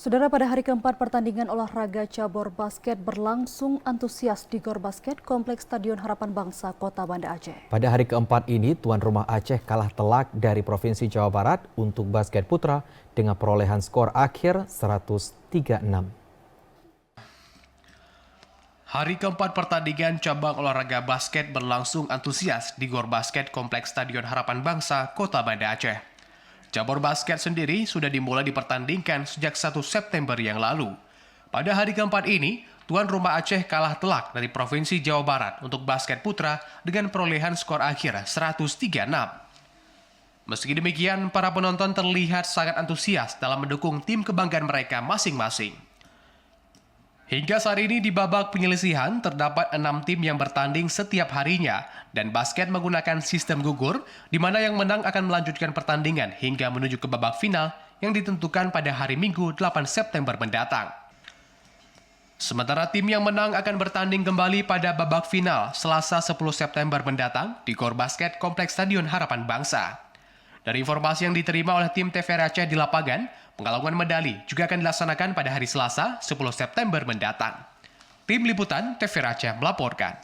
Saudara, pada hari keempat pertandingan olahraga cabur basket berlangsung antusias di Gor Basket Kompleks Stadion Harapan Bangsa, Kota Banda Aceh. Pada hari keempat ini, tuan rumah Aceh kalah telak dari Provinsi Jawa Barat untuk basket putra dengan perolehan skor akhir 103-6. Hari keempat pertandingan cabang olahraga basket berlangsung antusias di Gor Basket Kompleks Stadion Harapan Bangsa, Kota Banda Aceh. Cabur basket sendiri sudah dimulai dipertandingkan sejak 1 September yang lalu. Pada hari keempat ini, tuan rumah Aceh kalah telak dari Provinsi Jawa Barat untuk basket putra dengan perolehan skor akhir 103-6. Meski demikian, para penonton terlihat sangat antusias dalam mendukung tim kebanggaan mereka masing-masing. Hingga saat ini di babak penyelisihan terdapat 6 tim yang bertanding setiap harinya dan basket menggunakan sistem gugur di mana yang menang akan melanjutkan pertandingan hingga menuju ke babak final yang ditentukan pada hari Minggu 8 September mendatang. Sementara tim yang menang akan bertanding kembali pada babak final Selasa 10 September mendatang di Gor Basket Kompleks Stadion Harapan Bangsa. Dari informasi yang diterima oleh tim TVRI Aceh di lapangan, penggalongan medali juga akan dilaksanakan pada hari Selasa 10 September mendatang. Tim Liputan TVRI Aceh melaporkan.